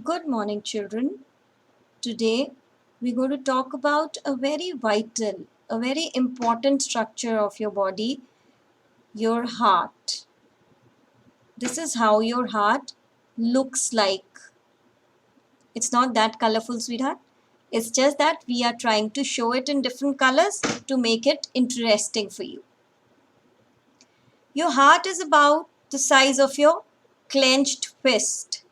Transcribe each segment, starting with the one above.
Good morning, children. Today we're going to talk about a very vital, a very important structure of your body, your heart. This is how your heart looks like. It's not that colorful, sweetheart. It's just that we are trying to show it in different colors to make it interesting for you. Your heart is about the size of your clenched fist.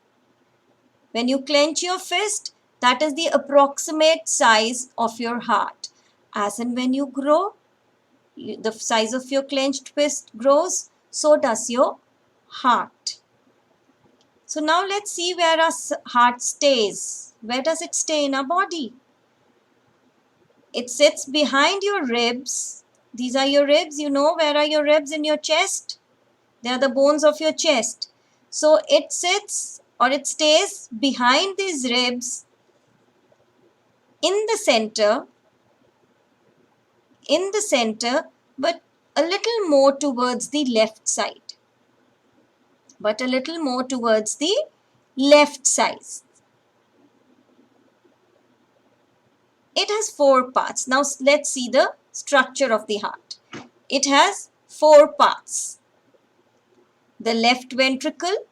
When you clench your fist, that is the approximate size of your heart. As and when you grow, the size of your clenched fist grows, so does your heart. So now let's see where our heart stays. Where does it stay in our body? It sits behind your ribs. These are your ribs. You know where are your ribs in your chest? They are the bones of your chest. So it sits or it stays behind these ribs in the center, but a little more towards the left side. It has four parts. Now let's see the structure of the heart. It has four parts. The left ventricle,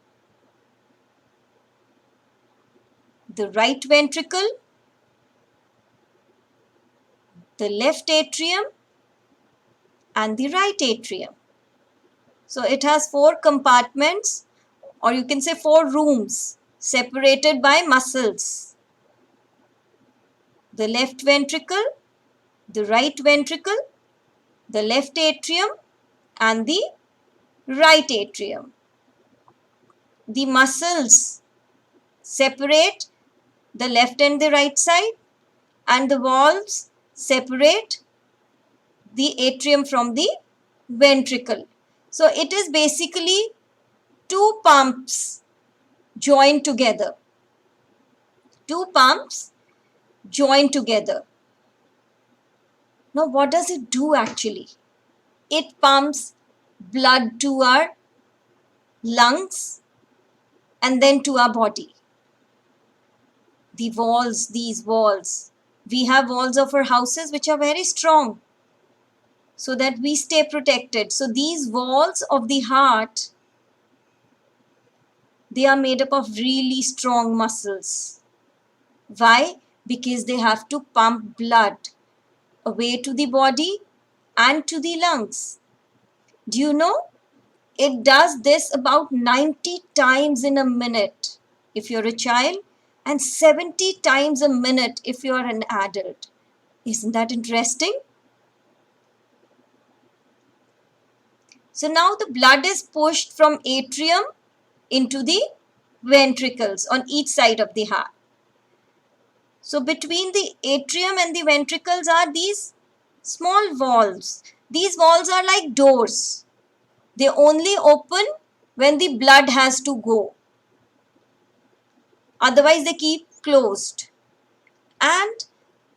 the right ventricle, the left atrium, and the right atrium. So it has four compartments, or you can say four rooms separated by muscles. The left ventricle, the right ventricle, the left atrium, and the right atrium. The muscles separate the left and the right side, and the valves separate the atrium from the ventricle. So it is basically two pumps joined together. Now what does it do actually? It pumps blood to our lungs and then to our body. These walls, we have walls of our houses which are very strong so that we stay protected. So these walls of the heart, they are made up of really strong muscles. Why? Because they have to pump blood away to the body and to the lungs. Do you know? It does this about 90 times in a minute if you're a child and 70 times a minute if you're an adult. Isn't that interesting? So now the blood is pushed from atrium into the ventricles on each side of the heart. So between the atrium and the ventricles are these small valves. These valves are like doors. They only open when the blood has to go. Otherwise, they keep closed. And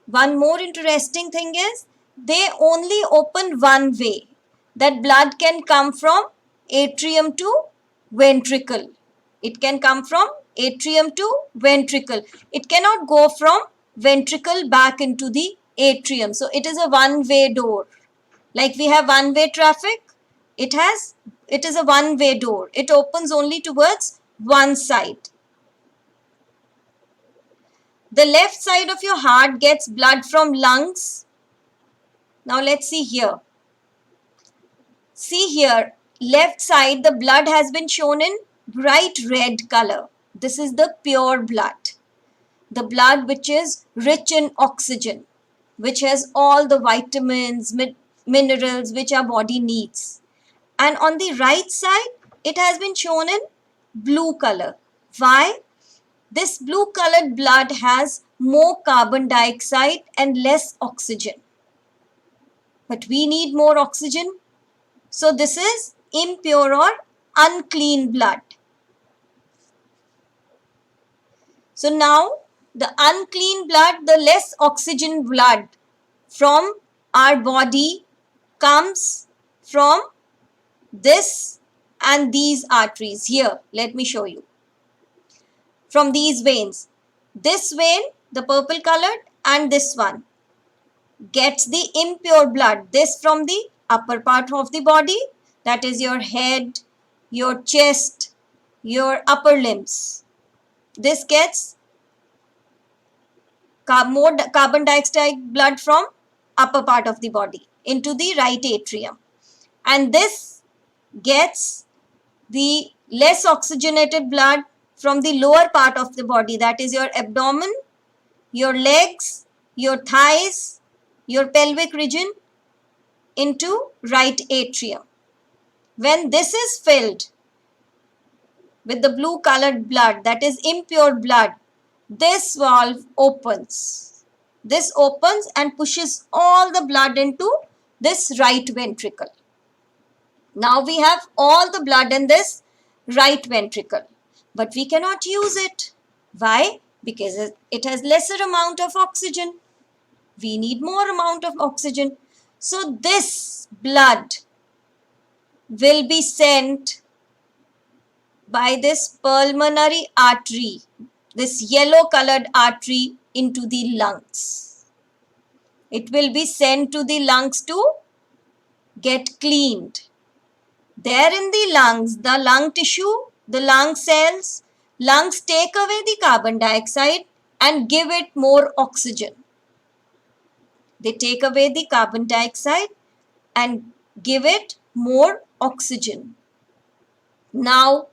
one more interesting thing is they only open one way. That blood can come from atrium to ventricle. It can come from atrium to ventricle. It cannot go from ventricle back into the atrium. So it is a one-way door. Like we have one-way traffic, it is a one-way door. It opens only towards one side. The left side of your heart gets blood from lungs. Now let's see here. See here, left side, the blood has been shown in bright red color. This is the pure blood. The blood which is rich in oxygen, which has all the vitamins, minerals which our body needs. And on the right side, it has been shown in blue color. Why? This blue colored blood has more carbon dioxide and less oxygen. But we need more oxygen. So this is impure or unclean blood. So now the unclean blood, the less oxygen blood from our body comes from this and these arteries. Here, let me show you. from these veins. This vein, the purple colored, and this one gets the impure blood. This from the upper part of the body, that is your head, your chest, your upper limbs. This gets more carbon dioxide blood from upper part of the body into the right atrium. And this gets the less oxygenated blood from the lower part of the body, that is your abdomen, your legs, your thighs, your pelvic region, into right atrium. When this is filled with the blue colored blood, that is impure blood, this valve opens. This opens and pushes all the blood into this right ventricle. Now we have all the blood in this right ventricle, but we cannot use it. Why? Because it has lesser amount of oxygen. We need more amount of oxygen. So this blood will be sent by this pulmonary artery, this yellow colored artery, into the lungs. It will be sent to the lungs to get cleaned. There in the lungs, the lung tissue, the lung cells, lungs take away the carbon dioxide and give it more oxygen. They take away the carbon dioxide and give it more oxygen. Now,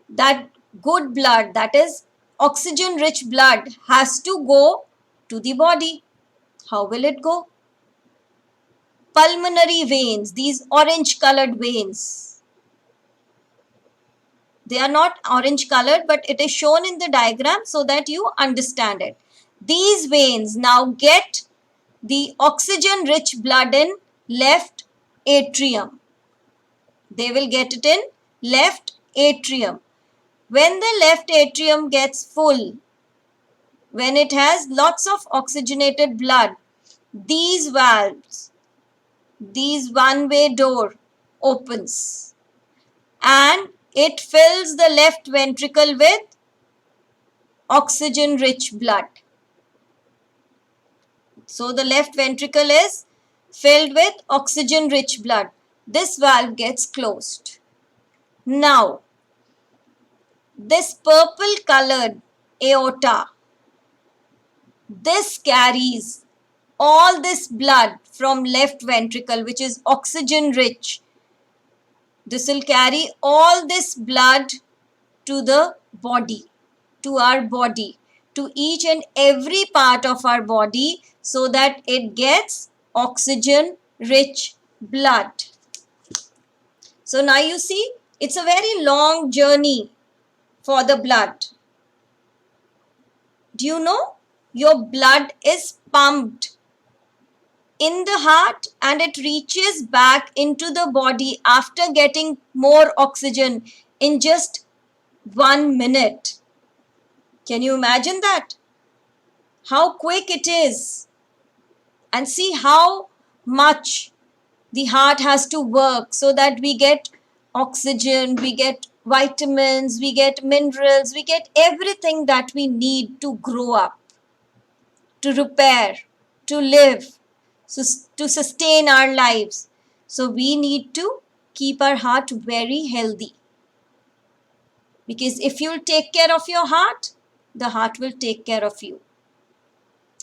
that good blood, that is oxygen-rich blood, has to go to the body. How will it go? Pulmonary veins, these orange-colored veins. They are not orange-colored, but it is shown in the diagram so that you understand it. These veins now get the oxygen-rich blood in left atrium. They will get it in left atrium. When the left atrium gets full, when it has lots of oxygenated blood, these valves, these one-way door opens and it fills the left ventricle with oxygen-rich blood. So the left ventricle is filled with oxygen-rich blood. This valve gets closed. Now, this purple colored aorta, this carries all this blood from left ventricle, which is oxygen rich. This will carry all this blood to the body, to our body, to each and every part of our body, so that it gets oxygen rich blood. So now you see, it's a very long journey for the blood. Do you know? Your blood is pumped in the heart and it reaches back into the body after getting more oxygen in just 1 minute. Can you imagine that? How quick it is. And see how much the heart has to work so that we get oxygen, we get vitamins, we get minerals, we get everything that we need to grow up, to repair, to live, so to sustain our lives. So we need to keep our heart very healthy. Because if you'll take care of your heart, the heart will take care of you.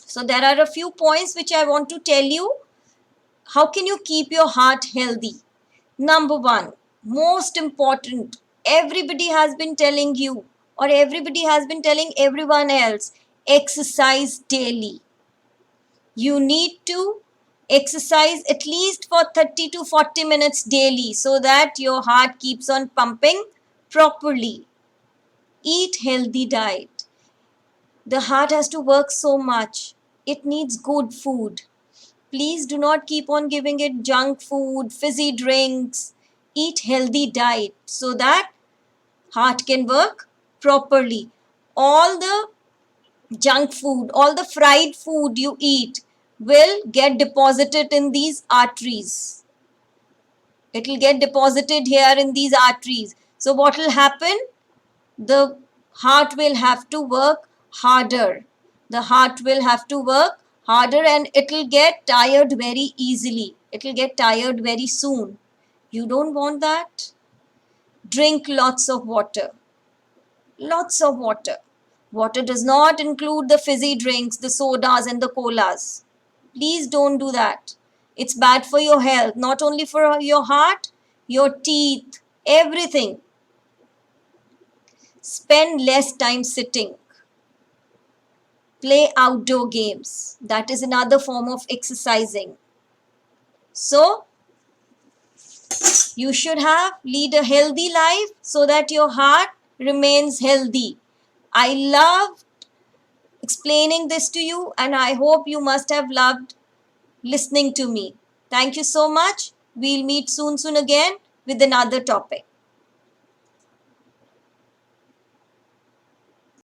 So there are a few points which I want to tell you. How can you keep your heart healthy? Number one, most important, everybody has been telling you, or everybody has been telling everyone else, exercise daily. You need to exercise at least for 30 to 40 minutes daily so that your heart keeps on pumping properly. Eat healthy diet. The heart has to work so much. It needs good food. Please do not keep on giving it junk food, fizzy drinks. Eat healthy diet so that heart can work properly. All the junk food, all the fried food you eat will get deposited in these arteries. It will get deposited here in these arteries. So what will happen? The heart will have to work harder. The heart will have to work harder and it'll get tired very easily. It'll get tired very soon. You don't want that? Drink lots of water. Lots of water. Water does not include the fizzy drinks, the sodas and the colas. Please don't do that. It's bad for your health, not only for your heart, your teeth, everything. Spend less time sitting. Play outdoor games. That is another form of exercising. So, you should lead a healthy life so that your heart remains healthy. I love explaining this to you and I hope you must have loved listening to me. Thank you so much. We'll meet soon again with another topic.